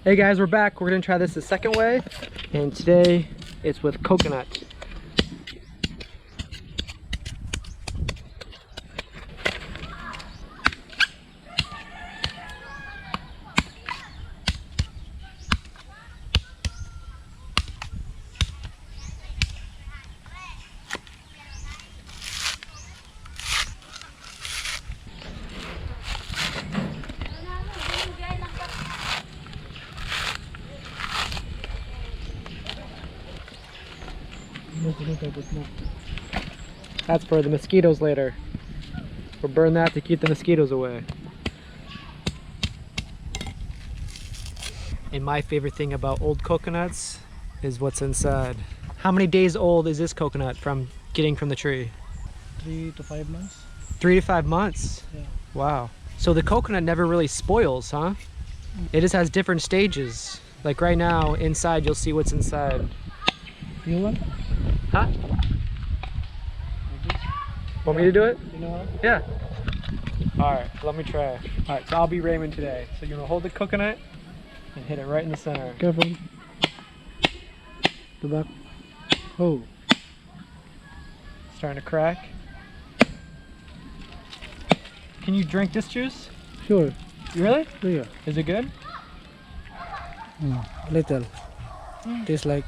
Hey guys, we're back. We're gonna try this the second way, and today it's with coconut. That's for the mosquitoes later. We'll burn that to keep the mosquitoes away. And my favorite thing about old coconuts is what's inside. How many days old is this coconut from getting from the tree? 3 to 5 months. 3 to 5 months? Yeah. Wow. So the coconut never really spoils, huh? It just has different stages. Like right now, inside you'll see what's inside. You want? Huh? Want me to do it? You know how? Yeah. Alright, let me try. Alright, so I'll be Raymond today. So you're gonna hold the coconut and hit it right in the center. Careful. The back. Oh. Starting to crack. Can you drink this juice? Sure. Really? Yeah. Is it good? Little. Tastes like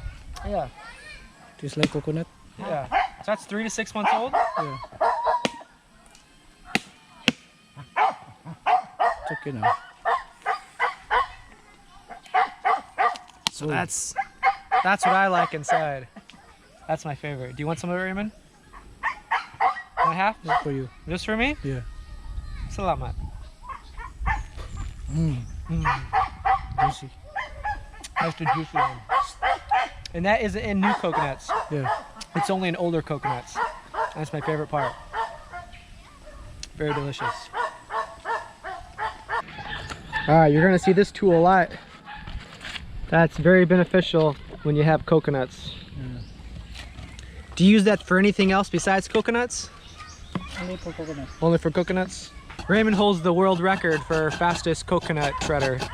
Yeah. coconut. Yeah. So that's 3 to 6 months old? Yeah. It's okay now. So that's what I like inside. That's my favorite. Do you want some of it, Raymond? Want half? That's for you. Just for me? Yeah. Salamat. Juicy. That's the juicy one. And that isn't in new coconuts. Yeah. It's only in older coconuts. That's my favorite part. Very delicious. Alright, you're gonna see this tool a lot. That's very beneficial when you have coconuts. Yeah. Do you use that for anything else besides coconuts? Only for coconut. Only for coconuts? Raymond holds the world record for fastest coconut shredder.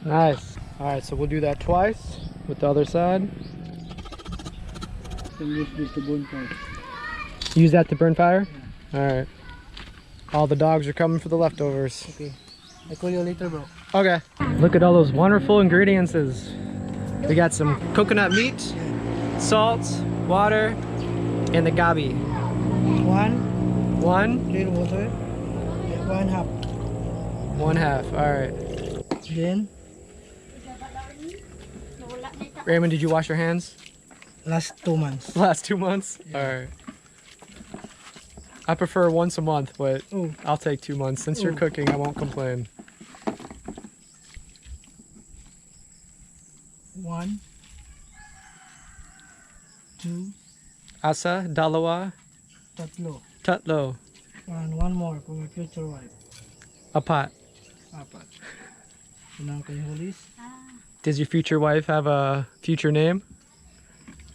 Nice. Alright, so we'll do that twice with the other side. Can use this to burn fire. Use that to burn fire? Alright. All the dogs are coming for the leftovers. Okay. I call you later, bro. Okay. Look at all those wonderful ingredients. We got some coconut meat, salt, water, and the gabi. One, Plain water. 1/2. 1/2. Alright. Then Raymond, did you wash your hands? last 2 months. Last 2 months? Alright. I prefer once a month, but Oh. I'll take 2 months. Since you're cooking, I won't complain. 1, 2, Asa, dalawa, tatlo. tatlo, And one more for my future wife. apat. Apat. So now can you hold this? Does your future wife have a future name?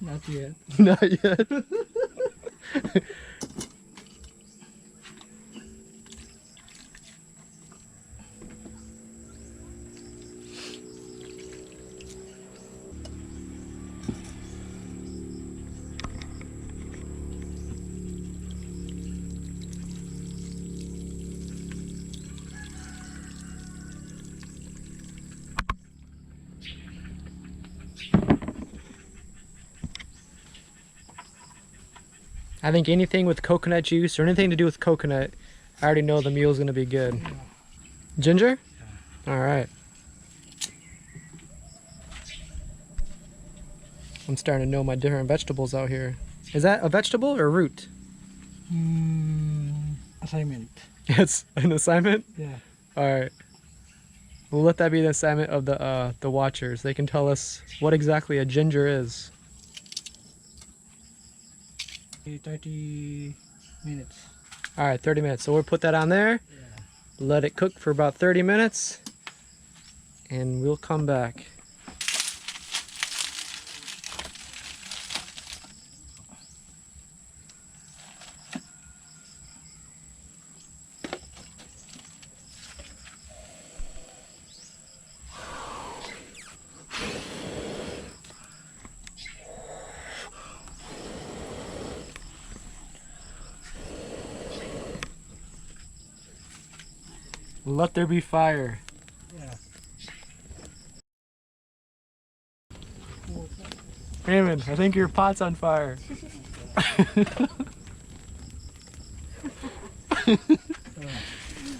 Not yet. Not yet. I think anything with coconut juice or anything to do with coconut, I already know the meal's gonna be good. Ginger? Yeah. All right. I'm starting to know my different vegetables out here. Is that a vegetable or root? assignment. It's an assignment? Yeah. Alright. We'll let that be the assignment of the watchers. They can tell us what exactly a ginger is. 30 minutes. Alright, 30 minutes. So we'll put that on there. Yeah. Let it cook for about 30 minutes. And we'll come back. Let there be fire. Yeah. Raymond, I think your pot's on fire.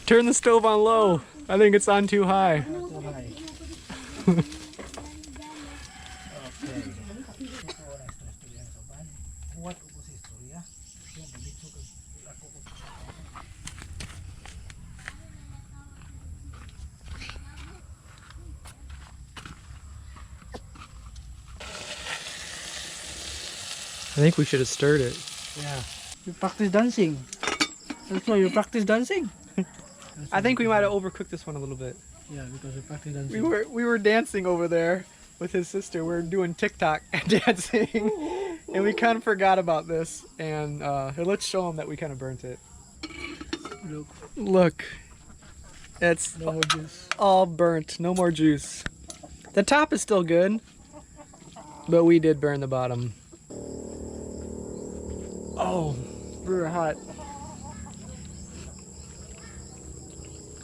Turn the stove on low. I think it's on too high. I think we should have stirred it. Yeah. You practice dancing. That's why you practice dancing. I think we might have overcooked this one a little bit. Yeah, because you practice dancing. We were dancing over there with his sister. We were doing TikTok dancing, and we kind of forgot about this. And here, let's show him that we kind of burnt it. Look, it's No more juice. all burnt. No more juice. The top is still good, but we did burn the bottom. Oh, very hot.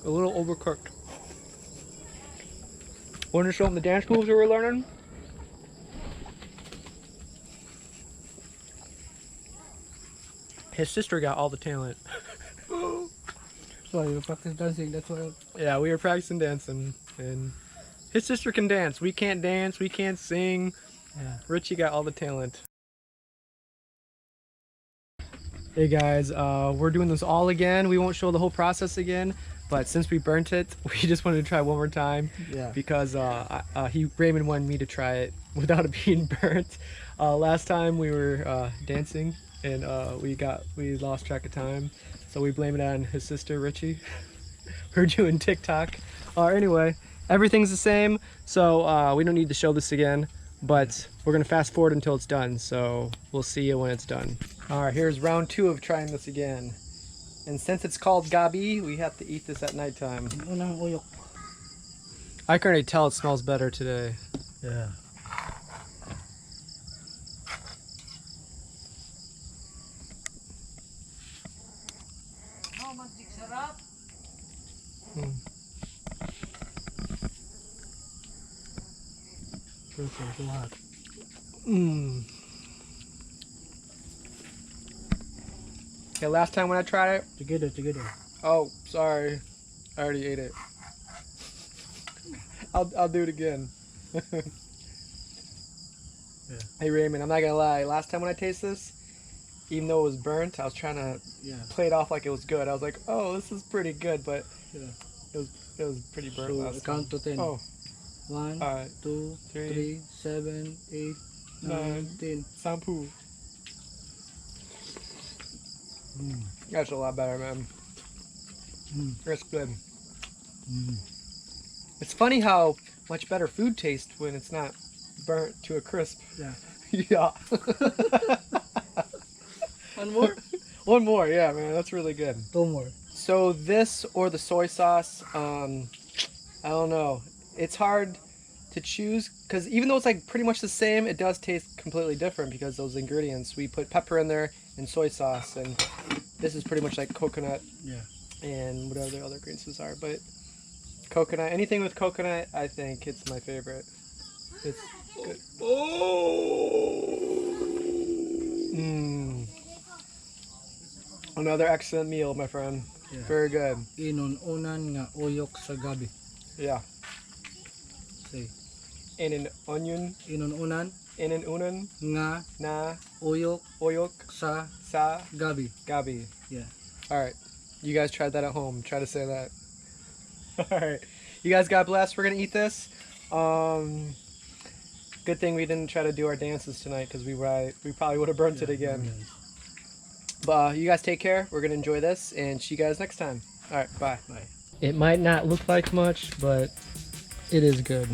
A little overcooked. Want to show them the dance moves that we're learning? His sister got all the talent. So you practice dancing. That's why. Yeah, we were practicing dancing, and his sister can dance. We can't dance. We can't sing. Yeah. Richie got all the talent. Hey guys, we're doing this all again. We won't show the whole process again, but since we burnt it, we just wanted to try one more time. Yeah. Because Raymond wanted me to try it without it being burnt. Last time we were dancing and we lost track of time, so we blame it on his sister Richie. We're doing TikTok. Anyway, everything's the same, so we don't need to show this again. But we're gonna fast forward until it's done, so we'll see you when it's done. All right, here's round 2 of trying this again. And since it's called gabi, we have to eat this at nighttime. Ginata-ang Uyok. I can already tell it smells better today. Yeah. So hot. Mmm. Okay, last time when I tried it. Together. Oh, sorry. I already ate it. I'll do it again. Yeah. Hey Raymond, I'm not gonna lie. Last time when I tasted this, even though it was burnt, I was trying to play it off like it was good. I was like, oh, this is pretty good, but it was pretty burnt So last time. count to 10. Oh, 1, alright. 2, 3, 7, 8, 9, 10. Sampu. That's a lot better, man. That's good. It's funny how much better food tastes when it's not burnt to a crisp. Yeah. Yeah. One more? One more, yeah, man. That's really good. 2 more. So this or the soy sauce, I don't know. It's hard to choose because even though it's like pretty much the same, it does taste completely different because those ingredients. We put pepper in there and soy sauce, and this is pretty much like coconut and whatever the other ingredients are. But coconut, anything with coconut, I think it's my favorite. It's good. Another excellent meal, my friend. Yeah. Very good. Inununan nga uyok sa gabi. Yeah. Say. In an onion. Inununan In an unan. nga Na. uyok Oyok. sa Sa. gabi. Gabi. Yeah. All right. You guys tried that at home. Try to say that. All right. You guys got blessed. We're gonna eat this. Good thing we didn't try to do our dances tonight because we probably would have burnt it again. But you guys take care. We're gonna enjoy this and see you guys next time. All right. Bye. Bye. It might not look like much, but it is good.